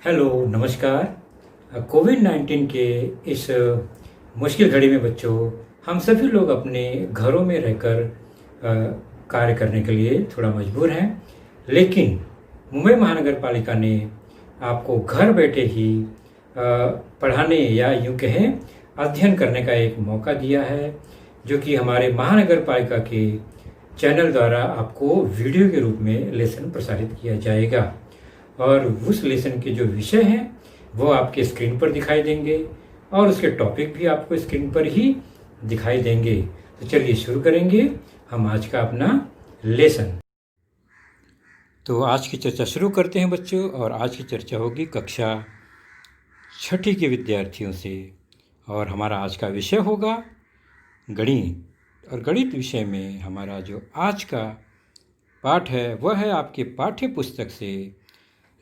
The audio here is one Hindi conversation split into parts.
हेलो, नमस्कार। कोविड-19 के इस मुश्किल घड़ी में बच्चों, हम सभी लोग अपने घरों में रहकर कार्य करने के लिए थोड़ा मजबूर हैं। लेकिन मुंबई महानगर पालिका ने आपको घर बैठे ही पढ़ाने या यूँ कहें अध्ययन करने का एक मौका दिया है, जो कि हमारे महानगर पालिका के चैनल द्वारा आपको वीडियो के रूप में लेसन प्रसारित किया जाएगा। और उस लेसन के जो विषय हैं वो आपके स्क्रीन पर दिखाई देंगे और उसके टॉपिक भी आपको स्क्रीन पर ही दिखाई देंगे। तो चलिए शुरू करेंगे हम आज का अपना लेसन। तो आज की चर्चा शुरू करते हैं बच्चों, और आज की चर्चा होगी कक्षा 6ठी के विद्यार्थियों से। और हमारा आज का विषय होगा गणित। और गणित विषय में हमारा जो आज का पाठ है वह है आपके पाठ्य पुस्तक से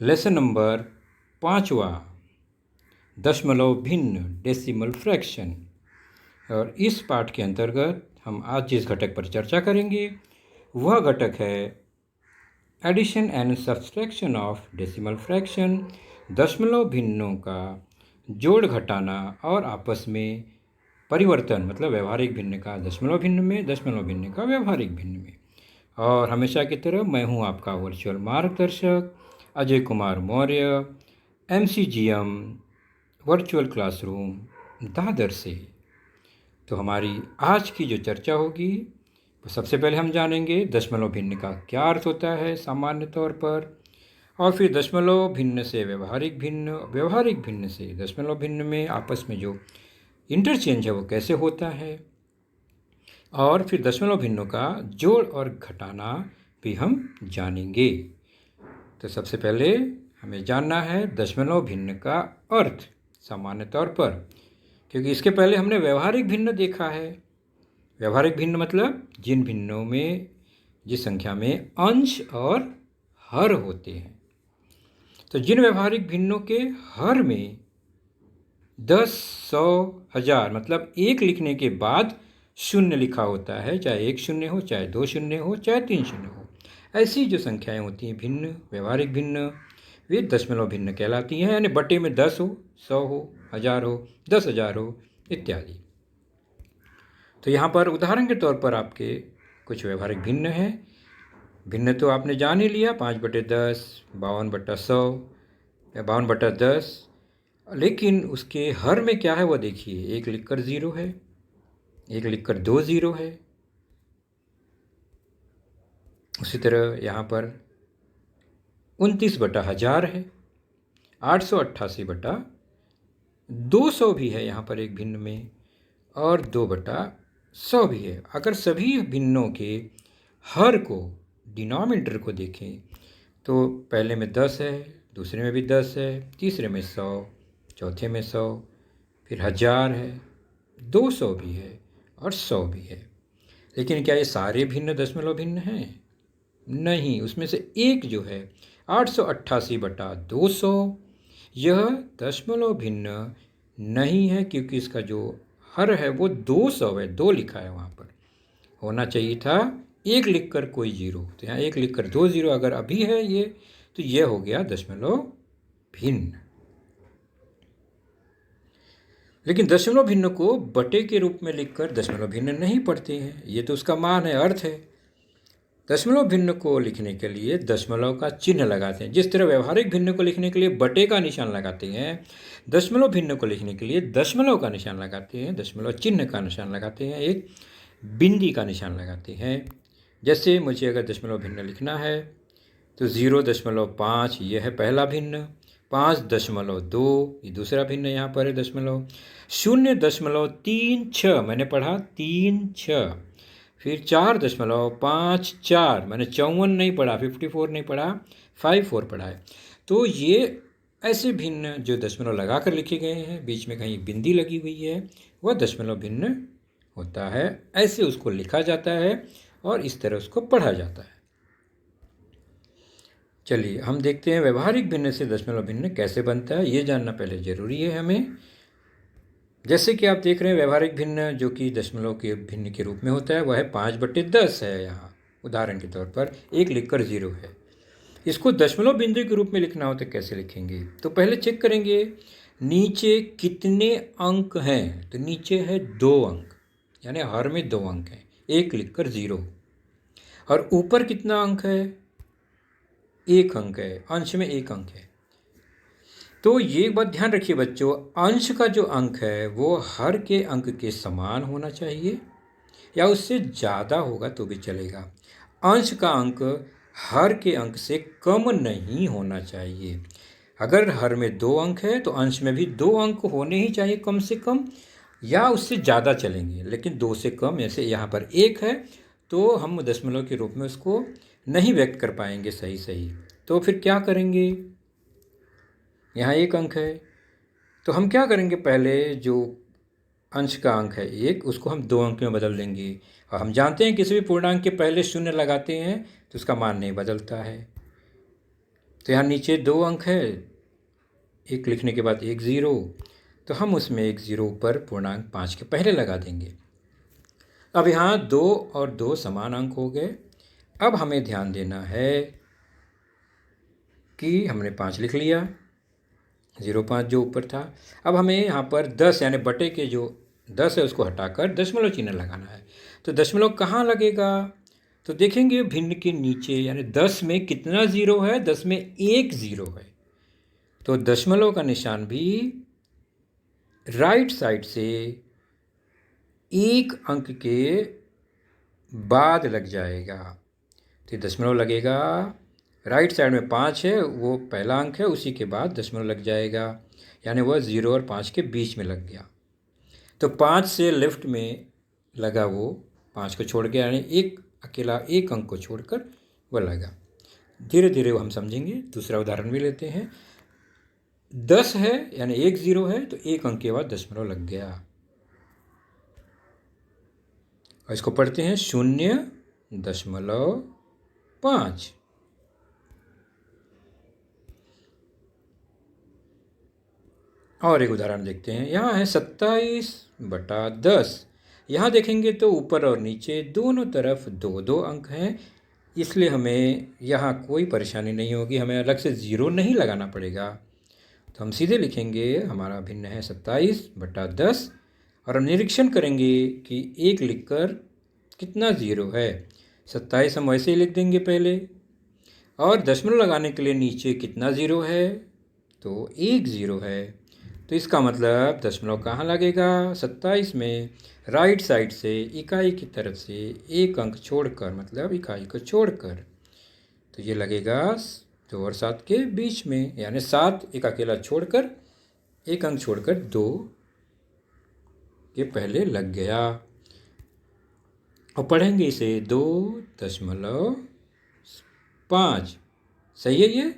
लेसन नंबर 5वां, दशमलव भिन्न, डेसिमल फ्रैक्शन। और इस पाठ के अंतर्गत हम आज जिस घटक पर चर्चा करेंगे वह घटक है addition and subtraction of decimal fraction. दशमलव भिन्नों का जोड़ घटाना और आपस में परिवर्तन, मतलब व्यवहारिक भिन्न का दशमलव भिन्न में, दशमलव भिन्न का व्यवहारिक भिन्न में। और हमेशा की तरह मैं हूँ आपका वर्चुअल मार्गदर्शक Ajay Kumar Maurya, MCGM virtual classroom Dadar से। तो हमारी आज की जो चर्चा होगी वो सबसे पहले हम जानेंगे दशमलव भिन्न का क्या अर्थ होता है सामान्य तौर पर, और फिर दशमलव भिन्न से व्यवहारिक भिन्न, व्यवहारिक भिन्न से दशमलव भिन्न में आपस में जो इंटरचेंज है वो कैसे होता है, और फिर दशमलव भिन्नों का जोड़ और घटाना भी हम जानेंगे। तो सबसे पहले हमें जानना है दशमलव भिन्न का अर्थ सामान्य तौर पर, क्योंकि इसके पहले हमने व्यवहारिक भिन्न देखा है। व्यवहारिक भिन्न मतलब जिन भिन्नों में, जिस संख्या में अंश और हर होते हैं। तो जिन व्यवहारिक भिन्नों के हर में 10, 100, 1000 मतलब एक लिखने के बाद शून्य लिखा होता है, चाहे एक शून्य हो, चाहे दो शून्य हो, चाहे तीन शून्य हो, ऐसी जो संख्याएं होती हैं भिन्न, व्यवहारिक भिन्न, वे दशमलव भिन्न कहलाती हैं। यानी बटे में 10 हो, 100 हो, 1000 हो, 10,000 हो इत्यादि। तो यहाँ पर उदाहरण के तौर पर आपके कुछ व्यवहारिक भिन्न हैं। भिन्न तो आपने जान ही लिया, 5/10, 52/100 या 52/10। लेकिन उसके हर में क्या है वो देखिए, एक लिखकर 0 है, एक लिखकर 2 0 है। उसी तरह यहाँ पर 29/1000 है, 888/200 भी है यहाँ पर एक भिन्न में, और 2/100 भी है। अगर सभी भिन्नों के हर को, डिनोमिनेटर को देखें तो पहले में 10 है, दूसरे में भी 10 है, तीसरे में 100, चौथे में 100, फिर 1000 है, 200 भी है और 100 भी है। लेकिन क्या ये सारे भिन्न दशमलव भिन्न हैं? नहीं, उसमें से एक जो है 888/200 यह दशमलव भिन्न नहीं है, क्योंकि इसका जो हर है वो 200 है, 2 लिखा है। वहाँ पर होना चाहिए था एक लिखकर कोई 0, तो यहाँ एक लिखकर 2 0 अगर अभी है ये, तो यह हो गया दशमलव भिन्न। लेकिन दशमलव भिन्न को बटे के रूप में लिखकर दशमलव भिन्न नहीं पढ़ते हैं, ये तो उसका मान है, अर्थ है। दशमलव भिन्न को लिखने के लिए दशमलव का चिन्ह लगाते हैं। जिस तरह व्यवहारिक भिन्न को लिखने के लिए बटे का निशान लगाते हैं, दशमलव भिन्न को लिखने के लिए दशमलव का निशान लगाते हैं, दशमलव चिन्ह का निशान लगाते हैं, एक बिंदी का निशान लगाते हैं। जैसे मुझे अगर दशमलव भिन्न लिखना है तो 0.5 ये है पहला भिन्न, 5.2 ये दूसरा भिन्न यहाँ पर है दशमलव, 0.36 मैंने पढ़ा 36, फिर 4.54 मैंने 54 नहीं पढ़ा, 54 नहीं पढ़ा, 54 पढ़ा है। तो ये ऐसे भिन्न जो दशमलव लगा कर लिखे गए हैं, बीच में कहीं बिंदी लगी हुई है, वह दशमलव भिन्न होता है। ऐसे उसको लिखा जाता है और इस तरह उसको पढ़ा जाता है। चलिए हम देखते हैं व्यवहारिक भिन्न से दशमलव भिन्न कैसे बनता है, ये जानना पहले ज़रूरी है हमें। जैसे कि आप देख रहे हैं व्यवहारिक भिन्न जो कि दशमलव के भिन्न के रूप में होता है वह है 5/10 है। यहाँ उदाहरण के तौर पर एक लिखकर 0 है। इसको दशमलव बिंदु के रूप में लिखना हो तो कैसे लिखेंगे? तो पहले चेक करेंगे नीचे कितने अंक हैं। तो नीचे है 2 अंक, यानी हर में 2 अंक हैं, 1 लिखकर 0। और ऊपर कितना अंक है? 1 अंक है, अंश में 1 अंक है। तो ये बात ध्यान रखिए बच्चों, अंश का जो अंक है वो हर के अंक के समान होना चाहिए, या उससे ज़्यादा होगा तो भी चलेगा। अंश का अंक हर के अंक से कम नहीं होना चाहिए। अगर हर में 2 अंक है तो अंश में भी 2 अंक होने ही चाहिए कम से कम, या उससे ज़्यादा चलेंगे, लेकिन 2 से कम। जैसे यहाँ पर 1 है तो हम दशमलव के रूप में उसको नहीं व्यक्त कर पाएंगे सही सही। तो फिर क्या करेंगे? यहाँ 1 अंक है तो हम क्या करेंगे, पहले जो अंश का अंक है 1, उसको हम 2 अंक में बदल देंगे। और हम जानते हैं किसी भी पूर्णांक के पहले शून्य लगाते हैं तो उसका मान नहीं बदलता है। तो यहाँ नीचे 2 अंक है, 1 लिखने के बाद 1 0, तो हम उसमें 1 0 पर पूर्णांक 5 के पहले लगा देंगे। अब यहाँ 2 और 2 समान अंक हो गए। अब हमें ध्यान देना है कि हमने 5 लिख लिया, 0.5 जो ऊपर था। अब हमें यहाँ पर 10 यानी बटे के जो 10 है उसको हटाकर दशमलव चिन्ह लगाना है। तो दशमलव कहाँ लगेगा? तो देखेंगे भिन्न के नीचे, यानी 10 में कितना 0 है? 10 में 1 0 है। तो दशमलव का निशान भी राइट साइड से 1 अंक के बाद लग जाएगा। तो दशमलव लगेगा, राइट साइड में 5 है, वो पहला अंक है, उसी के बाद दशमलव लग जाएगा, यानी वह 0 और 5 के बीच में लग गया। तो 5 से लेफ्ट में लगा वो 5 को छोड़ के, यानी एक अकेला 1 अंक को छोड़कर वह लगा। धीरे धीरे वो हम समझेंगे। दूसरा उदाहरण भी लेते हैं। 10 है यानी 1 0 है तो 1 अंक के बाद दशमलव लग गया। और इसको पढ़ते हैं 0.5। और एक उदाहरण देखते हैं। यहाँ है 27/10। यहाँ देखेंगे तो ऊपर और नीचे दोनों तरफ 2 2 अंक हैं, इसलिए हमें यहाँ कोई परेशानी नहीं होगी, हमें अलग से 0 नहीं लगाना पड़ेगा। तो हम सीधे लिखेंगे हमारा भिन्न है 27/10, और हम निरीक्षण करेंगे कि 1 लिखकर कितना 0 है। 27 हम वैसे ही लिख देंगे पहले, और दशमलव लगाने के लिए नीचे कितना 0 है? तो 1 0 है। तो इसका मतलब दशमलव कहाँ लगेगा? 27 में राइट साइड से इकाई की तरफ से 1 अंक छोड़कर, मतलब इकाई को छोड़कर। तो ये लगेगा 2 और 7 के बीच में, यानी 7 एक अकेला छोड़कर, 1 अंक छोड़कर 2 के पहले लग गया। और पढ़ेंगे इसे 2.5। सही है ये?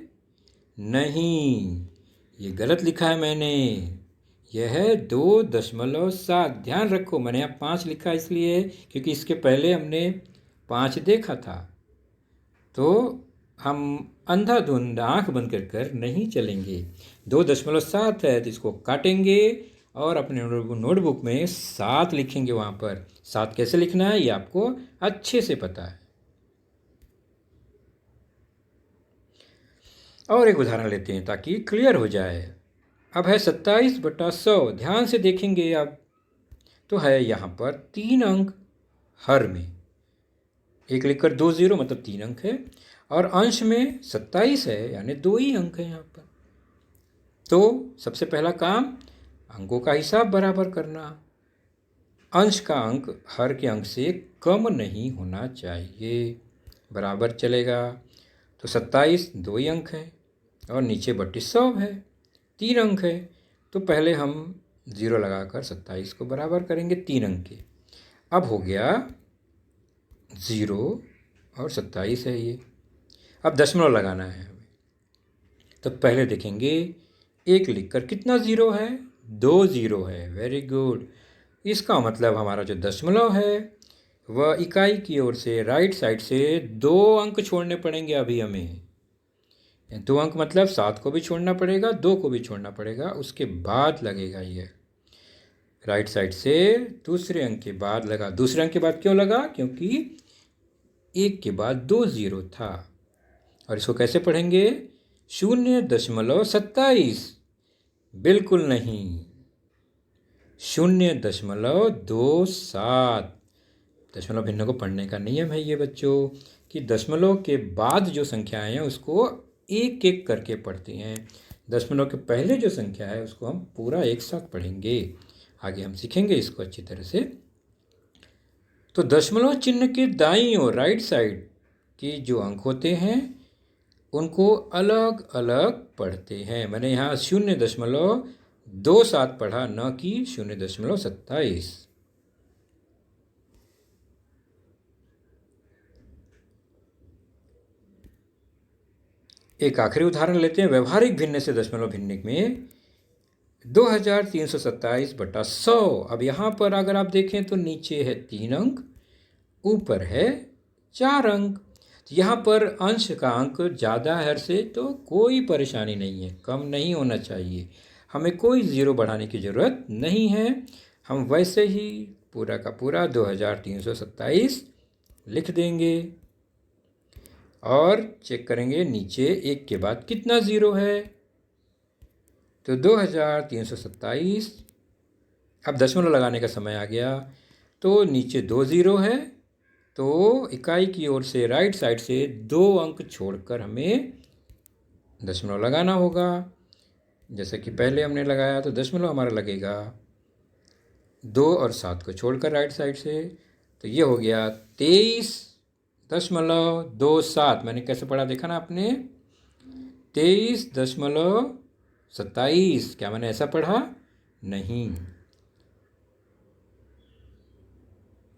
नहीं, ये गलत लिखा है मैंने। यह है 2.7। ध्यान रखो, मैंने यहाँ 5 लिखा इसलिए क्योंकि इसके पहले हमने 5 देखा था। तो हम अंधाधुंध आंख बंद कर कर नहीं चलेंगे। 2.7 है तो इसको काटेंगे और अपने नोटबुक में 7 लिखेंगे। वहाँ पर 7 कैसे लिखना है ये आपको अच्छे से पता है। और एक उदाहरण लेते हैं ताकि क्लियर हो जाए। अब है 27/100। ध्यान से देखेंगे अब, तो है यहाँ पर 3 अंक हर में, 1 लिखकर 2 0 मतलब 3 अंक है, और अंश में 27 है यानी 2 ही अंक है यहाँ पर। तो सबसे पहला काम अंकों का हिसाब बराबर करना। अंश का अंक हर के अंक से कम नहीं होना चाहिए, बराबर चलेगा। तो 27 2 ही अंक है, और नीचे 3200 है, 3 अंक है। तो पहले हम 0 लगाकर 27 को बराबर करेंगे 3 अंक के। अब हो गया 0 और 27 है ये। अब दशमलव लगाना है हमें। तो पहले देखेंगे 1 लिखकर कितना 0 है? 2 0 है। Very good. इसका मतलब हमारा जो दशमलव है वह इकाई की ओर से राइट साइड से 2 अंक छोड़ने पड़ेंगे अभी हमें। 2 अंक मतलब 7 को भी छोड़ना पड़ेगा, 2 को भी छोड़ना पड़ेगा, उसके बाद लगेगा ये। राइट साइड से दूसरे अंक के बाद लगा। दूसरे अंक के बाद क्यों लगा? क्योंकि 1 के बाद 2 0 था। और इसको कैसे पढ़ेंगे? 0.27, बिल्कुल नहीं, 0.27। दशमलव भिन्न को पढ़ने का नियम है ये बच्चों कि दशमलव के बाद जो संख्याएं हैं उसको एक एक करके पढ़ती हैं। दशमलव के पहले जो संख्या है उसको हम पूरा एक साथ पढ़ेंगे। आगे हम सीखेंगे इसको अच्छी तरह से। तो दशमलव चिन्ह के दाईं ओर राइट साइड के जो अंक होते हैं उनको अलग अलग पढ़ते हैं। मैंने यहाँ 0.27 पढ़ा, न कि 0.27। एक आखिरी उदाहरण लेते हैं व्यवहारिक भिन्न से दशमलव भिन्न में 2327/100। अब यहाँ पर अगर आप देखें तो नीचे है 3 अंक, ऊपर है 4 अंक। तो यहाँ पर अंश का अंक ज़्यादा है से तो कोई परेशानी नहीं है, कम नहीं होना चाहिए, हमें कोई ज़ीरो बढ़ाने की ज़रूरत नहीं है। हम वैसे ही पूरा का पूरा 2327 लिख देंगे और चेक करेंगे नीचे एक के बाद कितना ज़ीरो है। तो 2327। अब दशमलव लगाने का समय आ गया, तो नीचे 2 ज़ीरो है, तो इकाई की ओर से राइट साइड से 2 अंक छोड़कर हमें दशमलव लगाना होगा। जैसे कि पहले हमने लगाया तो दशमलव हमारा लगेगा 2 और 7 को छोड़कर राइट साइड से, तो ये हो गया 23.27। मैंने कैसे पढ़ा देखा ना आपने? 23.27। क्या मैंने ऐसा पढ़ा? नहीं,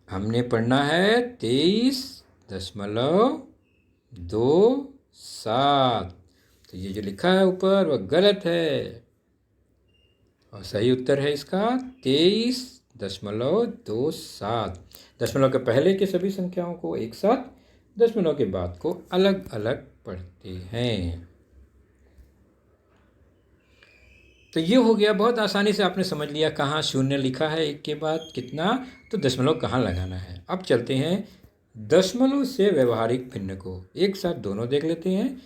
हमने पढ़ना है 23.27। तो ये जो लिखा है ऊपर वह गलत है और सही उत्तर है इसका 23.27। दशमलव के पहले के सभी संख्याओं को एक साथ, दशमलव के बाद को अलग अलग पढ़ते हैं। तो ये हो गया, बहुत आसानी से आपने समझ लिया कहाँ शून्य लिखा है एक के बाद कितना, तो दशमलव कहाँ लगाना है। अब चलते हैं दशमलव से व्यवहारिक भिन्न को, एक साथ दोनों देख लेते हैं,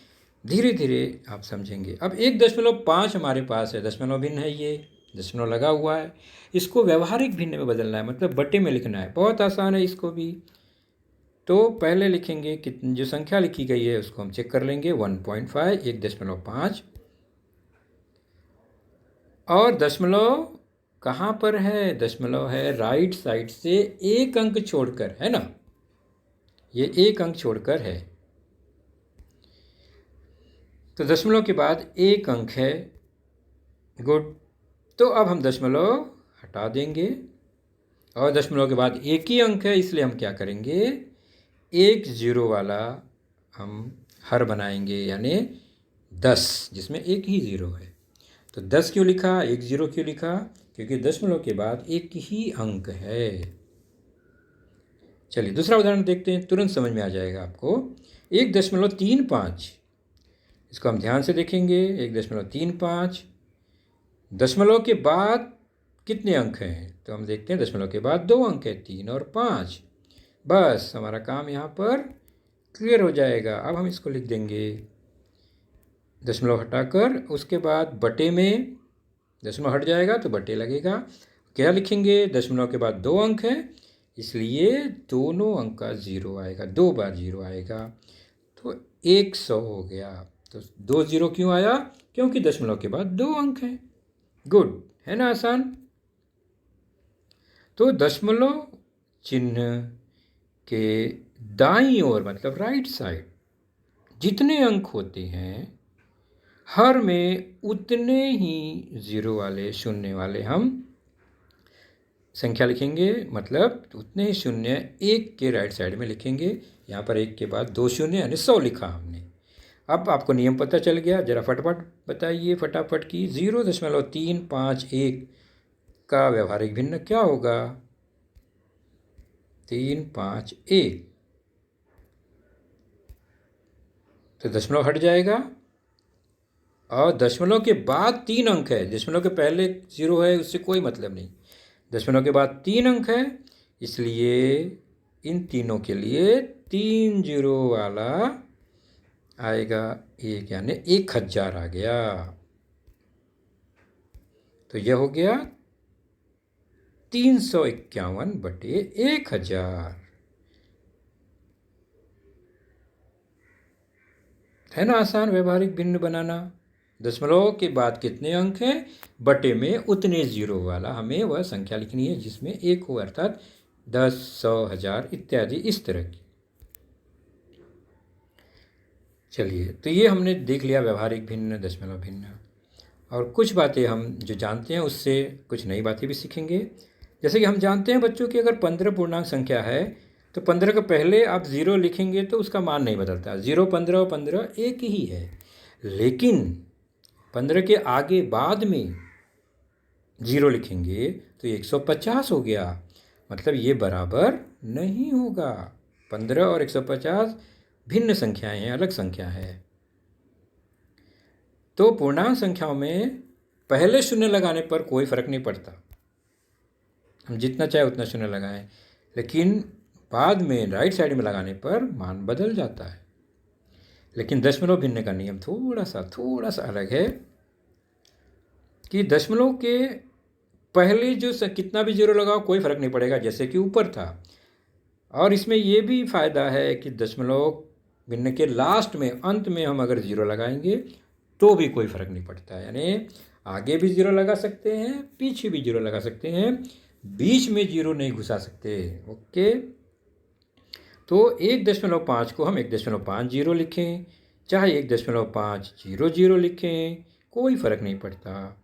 धीरे धीरे आप समझेंगे। अब 1.5 हमारे पास है, दशमलव भिन्न है, ये दशमलव लगा हुआ है, इसको व्यवहारिक भिन्न में बदलना है, मतलब बट्टे में लिखना है। बहुत आसान है इसको भी। तो पहले लिखेंगे कितनी, जो संख्या लिखी गई है उसको हम चेक कर लेंगे, 1.5, 1.5। और दशमलव कहाँ पर है? दशमलव है राइट साइड से एक अंक छोड़कर, है ना, ये एक अंक छोड़कर है। तो दशमलव के बाद एक अंक है, गुड। तो अब हम दशमलव हटा देंगे और दशमलव के बाद एक ही अंक है, इसलिए हम क्या करेंगे, एक ज़ीरो वाला हम हर बनाएंगे, यानी 10, जिसमें एक ही ज़ीरो है। तो 10 क्यों लिखा, एक ज़ीरो क्यों लिखा? क्योंकि दशमलव के बाद एक ही अंक है। चलिए दूसरा उदाहरण देखते हैं, तुरंत समझ में आ जाएगा आपको। 1.35, इसको हम ध्यान से देखेंगे। 1.35, दशमलव के बाद कितने अंक हैं? तो हम देखते हैं दशमलव के बाद 2 अंक हैं, 3 और 5। बस हमारा काम यहाँ पर क्लियर हो जाएगा। अब हम इसको लिख देंगे दशमलव हटाकर, उसके बाद बटे में दशमलव हट जाएगा तो बटे लगेगा। क्या लिखेंगे? दशमलव के बाद 2 अंक हैं, इसलिए दोनों अंक का 0 आएगा, 2 बार 0 आएगा, तो 100 हो गया। तो 2 0 क्यों आया? क्योंकि दशमलव के बाद 2 अंक हैं। गुड, है ना आसान? तो दशमलव चिन्ह के दाईं ओर, मतलब राइट साइड, जितने अंक होते हैं हर में उतने ही 0 वाले, शून्य वाले हम संख्या लिखेंगे, मतलब उतने ही शून्य एक के राइट साइड में लिखेंगे। यहाँ पर एक के बाद 2 शून्य यानी 100 लिखा हमने। अब आपको नियम पता चल गया, जरा फटाफट बताइए फटाफट की 0.351 का व्यवहारिक भिन्न क्या होगा? 351। तो दशमलव हट जाएगा और दशमलव के बाद 3 अंक है, दशमलव के पहले 0 है उससे कोई मतलब नहीं, दशमलव के बाद 3 अंक है, इसलिए इन तीनों के लिए 3 0 वाला आएगा 1 यानी 1000 आ गया। तो यह हो गया 351/1000। है ना आसान व्यवहारिक भिन्न बनाना। दशमलव के बाद कितने अंक हैं, बटे में उतने जीरो वाला हमें वह संख्या लिखनी है जिसमें 1 हो, अर्थात 10, 100, 1000 इत्यादि इस तरह की। चलिए, तो ये हमने देख लिया व्यवहारिक भिन्न, दशमलव भिन्न। और कुछ बातें हम जो जानते हैं उससे कुछ नई बातें भी सीखेंगे। जैसे कि हम जानते हैं बच्चों कि अगर 15 पूर्णांक संख्या है तो 15 के पहले आप 0 लिखेंगे तो उसका मान नहीं बदलता। 0, 15 और 15 एक ही है। लेकिन 15 के आगे बाद में 0 लिखेंगे तो 150 हो गया। मतलब ये बराबर नहीं होगा। 15 और 150 भिन्न संख्याएं हैं, अलग संख्या है। तो पूर्णांक संख्याओं में पहले शून्य लगाने पर कोई फर्क नहीं पड़ता, हम जितना चाहे उतना शून्य लगाएं, लेकिन बाद में राइट साइड में लगाने पर मान बदल जाता है। लेकिन दशमलव भिन्न का नियम थोड़ा सा अलग है कि दशमलव के पहले जो कितना भी 0 लगाओ कोई फर्क नहीं पड़ेगा, जैसे कि ऊपर था। और इसमें यह भी फायदा है कि दशमलव भिन्न के लास्ट में, अंत में हम अगर 0 लगाएंगे तो भी कोई फर्क नहीं पड़ता है। यानी आगे भी 0 लगा सकते हैं, पीछे भी 0 लगा सकते हैं, बीच में 0 नहीं घुसा सकते। ओके, तो 1.5 को हम 1.50 लिखें, चाहे 1.500 लिखें, कोई फर्क नहीं पड़ता,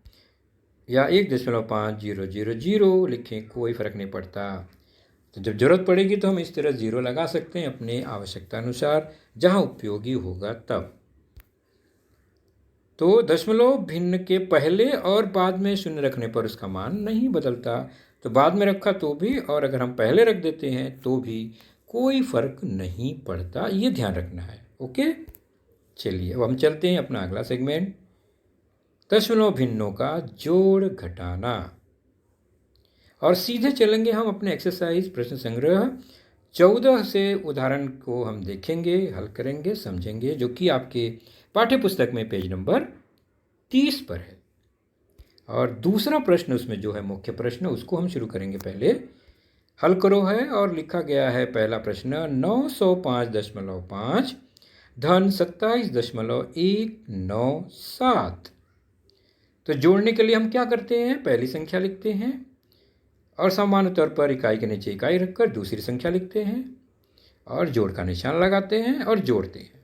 या 1.5000 लिखें, कोई फर्क नहीं पड़ता। तो जब जरूरत पड़ेगी तो हम इस तरह 0 लगा सकते हैं अपने आवश्यकता अनुसार, जहां उपयोगी होगा तब। तो दशमलव भिन्न के पहले और बाद में शून्य रखने पर उसका मान नहीं बदलता। तो बाद में रखा तो भी, और अगर हम पहले रख देते हैं तो भी कोई फर्क नहीं पड़ता, ये ध्यान रखना है। ओके, चलिए अब हम चलते हैं अपना अगला सेगमेंट, दशमलव भिन्नों का जोड़ घटाना। और सीधे चलेंगे हम अपने एक्सरसाइज प्रश्न संग्रह 14 से उदाहरण को हम देखेंगे, हल करेंगे, समझेंगे, जो कि आपके पाठ्य पुस्तक में पेज नंबर 30 पर है। और दूसरा प्रश्न उसमें जो है मुख्य प्रश्न, उसको हम शुरू करेंगे। पहले हल करो है और लिखा गया है पहला प्रश्न, 905.5 धन 27.197। तो जोड़ने के लिए हम क्या करते हैं, पहली संख्या लिखते हैं और सामान्य तौर पर इकाई के नीचे इकाई रखकर दूसरी संख्या लिखते हैं और जोड़ का निशान लगाते हैं और जोड़ते हैं।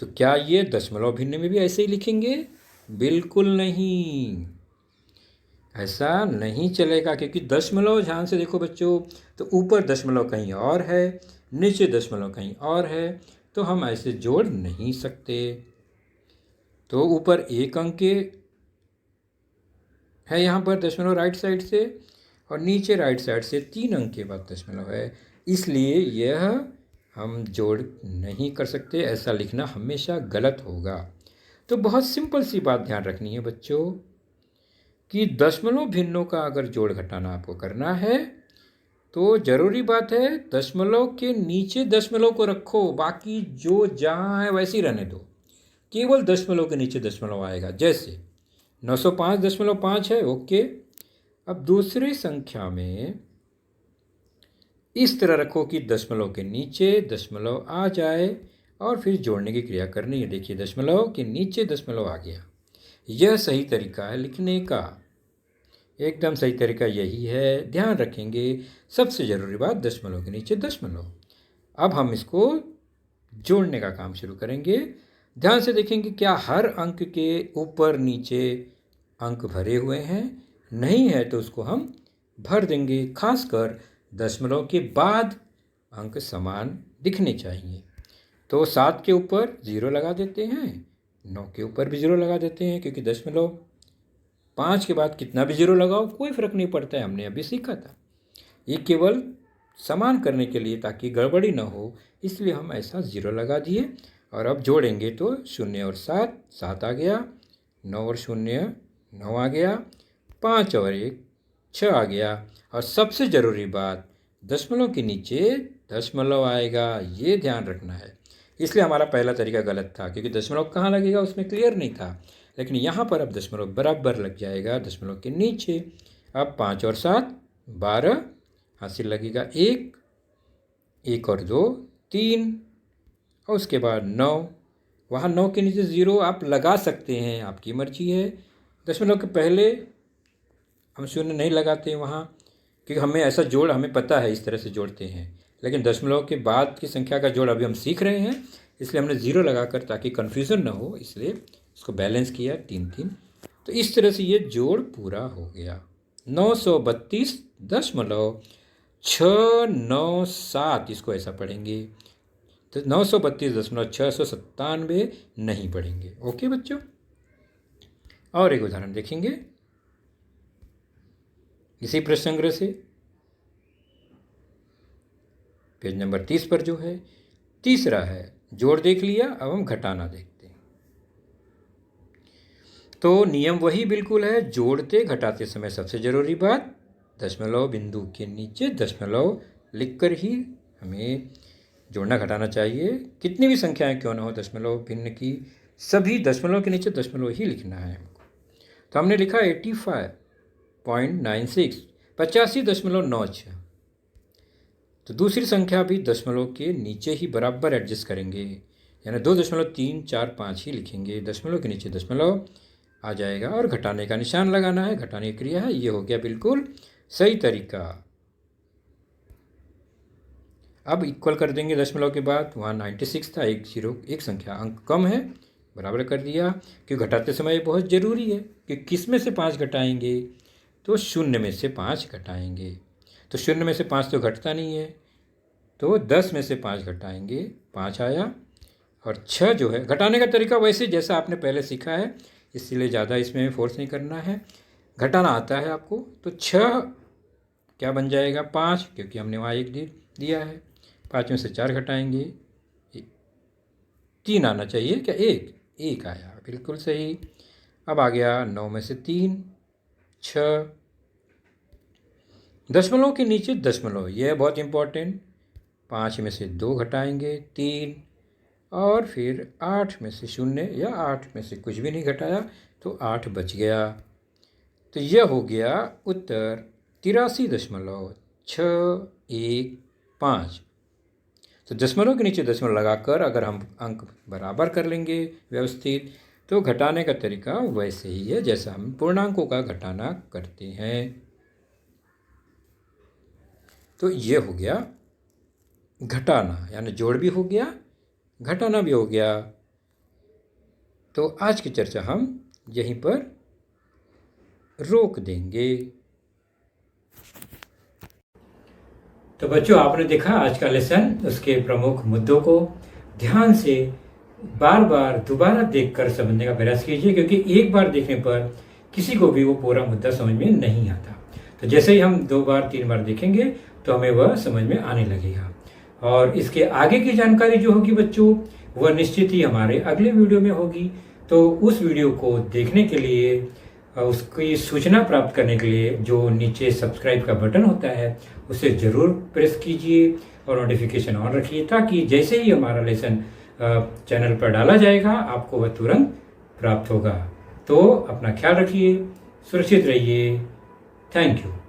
तो क्या ये दशमलव भिन्न में भी ऐसे ही लिखेंगे? बिल्कुल नहीं, ऐसा नहीं चलेगा, क्योंकि दशमलव, ध्यान से देखो बच्चों, तो ऊपर दशमलव कहीं और है, नीचे दशमलव कहीं और है, तो हम ऐसे जोड़ नहीं सकते। तो ऊपर 1 अंक के है यहाँ पर दशमलव राइट साइड से, और नीचे राइट साइड से 3 अंक के बाद दशमलव है, इसलिए यह हम जोड़ नहीं कर सकते। ऐसा लिखना हमेशा गलत होगा। तो बहुत सिंपल सी बात ध्यान रखनी है बच्चों कि दशमलव भिन्नों का अगर जोड़ घटाना आपको करना है तो ज़रूरी बात है दशमलव के नीचे दशमलव को रखो, बाकी जो जहाँ है वैसे ही रहने दो, केवल दशमलव के नीचे दशमलव आएगा। जैसे 905.5 है, ओके। अब दूसरी संख्या में इस तरह रखो कि दशमलव के नीचे दशमलव आ जाए और फिर जोड़ने की क्रिया करनी है। देखिए, दशमलव के नीचे दशमलव आ गया, यह सही तरीका है लिखने का, एकदम सही तरीका यही है। ध्यान रखेंगे, सबसे ज़रूरी बात दशमलव के नीचे दशमलव। अब हम इसको जोड़ने का काम शुरू करेंगे। ध्यान से देखेंगे क्या हर अंक के ऊपर नीचे अंक भरे हुए हैं, नहीं है तो उसको हम भर देंगे। खासकर दशमलव के बाद अंक समान दिखने चाहिए। तो 7 के ऊपर 0 लगा देते हैं, 9 के ऊपर भी 0 लगा देते हैं, क्योंकि दशमलव 5 के बाद कितना भी 0 लगाओ कोई फर्क नहीं पड़ता है, हमने अभी सीखा था। ये केवल समान करने के लिए, ताकि गड़बड़ी ना हो, इसलिए हम ऐसा 0 लगा दिए। और अब जोड़ेंगे तो 0 और 7, 7 आ गया, 9 और 0, 9 आ गया, 5 और 1, 6 आ गया। और सबसे ज़रूरी बात, दशमलव के नीचे दशमलव आएगा, ये ध्यान रखना है। इसलिए हमारा पहला तरीका गलत था, क्योंकि दशमलव कहाँ लगेगा उसमें क्लियर नहीं था। लेकिन यहाँ पर अब दशमलव बराबर लग जाएगा दशमलव के नीचे। अब 5 और 7 12, हासिल लगेगा 1, 1 और 2 3, और उसके बाद 9। वहाँ 9 के नीचे 0 आप लगा सकते हैं, आपकी मर्जी है। दशमलव के पहले हम शून्य नहीं लगाते वहाँ, क्योंकि हमें ऐसा जोड़ हमें पता है, इस तरह से जोड़ते हैं। लेकिन दशमलव के बाद की संख्या का जोड़ अभी हम सीख रहे हैं, इसलिए हमने 0 लगाकर, ताकि कन्फ्यूज़न ना हो, इसलिए इसको बैलेंस किया 3 3। तो इस तरह से ये जोड़ पूरा हो गया। 932.697, इसको ऐसा पढ़ेंगे, तो 932.697 नहीं पढ़ेंगे। ओके बच्चों, और एक उदाहरण देखेंगे इसी प्रश्न संग्रह से, पेज नंबर 30 पर जो है तीसरा है। जोड़ देख लिया, अब हम घटाना देखते हैं। तो नियम वही बिल्कुल है, जोड़ते घटाते समय सबसे जरूरी बात, दशमलव बिंदु के नीचे दशमलव लिखकर ही हमें जोड़ना घटाना चाहिए। कितनी भी संख्याएं क्यों ना हो दशमलव भिन्न की, सभी दशमलव के नीचे दशमलव ही लिखना है हमको। तो हमने लिखा 85.96, 85.96। तो दूसरी संख्या भी दशमलव के नीचे ही बराबर एडजस्ट करेंगे, यानी 2.345 ही लिखेंगे, दशमलव के नीचे दशमलव आ जाएगा और घटाने का निशान लगाना है, घटाने की क्रिया है। ये हो गया बिल्कुल सही तरीका। अब इक्वल कर देंगे दशमलव के बाद, वहाँ 96 था, एक संख्या अंक कम है, बराबर कर दिया। क्योंकि घटाते समय बहुत ज़रूरी है कि किस में से 5 घटाएंगे, तो 0 में से 5 घटाएंगे। तो 0 में से 5 तो घटता नहीं है, तो 10 में से 5 घटाएंगे, 5 आया। और 6 जो है, घटाने का तरीका वैसे जैसा आपने पहले सीखा है, इसलिए ज़्यादा इसमें फोर्स नहीं करना है, घटाना आता है आपको। तो 6 क्या बन जाएगा 5, क्योंकि हमने वहाँ 1 दिया है। 5 में से 4 घटाएंगे, 3 आना चाहिए, क्या 1 आया, बिल्कुल सही। अब आ गया 9 में से 3 6, दशमलव के नीचे दशमलव, यह है बहुत इम्पोर्टेंट। 5 में से 2 घटाएंगे 3, और फिर 8 में से 0 या 8 में से कुछ भी नहीं घटाया, तो 8 बच गया। तो यह हो गया उत्तर 83.615। तो दशमलव के नीचे दशमलव लगाकर अगर हम अंक बराबर कर लेंगे व्यवस्थित, तो घटाने का तरीका वैसे ही है जैसा हम पूर्णांकों का घटाना करते हैं। तो ये हो गया घटाना, यानी जोड़ भी हो गया, घटाना भी हो गया। तो आज की चर्चा हम यहीं पर रोक देंगे। तो बच्चों, आपने देखा आज का लेसन, उसके प्रमुख मुद्दों को ध्यान से बार बार दोबारा देखकर समझने का प्रयास कीजिए, क्योंकि एक बार देखने पर किसी को भी वो पूरा मुद्दा समझ में नहीं आता। तो जैसे ही हम 2 बार 3 बार देखेंगे तो हमें वह समझ में आने लगेगा। और इसके आगे की जानकारी जो होगी बच्चों, वह निश्चित ही हमारे अगले वीडियो में होगी। तो उस वीडियो को देखने के लिए, उसकी सूचना प्राप्त करने के लिए जो नीचे सब्सक्राइब का बटन होता है उसे ज़रूर प्रेस कीजिए और नोटिफिकेशन ऑन रखिए, ताकि जैसे ही हमारा लेसन चैनल पर डाला जाएगा आपको वह तुरंत प्राप्त होगा। तो अपना ख्याल रखिए, सुरक्षित रहिए। Thank you.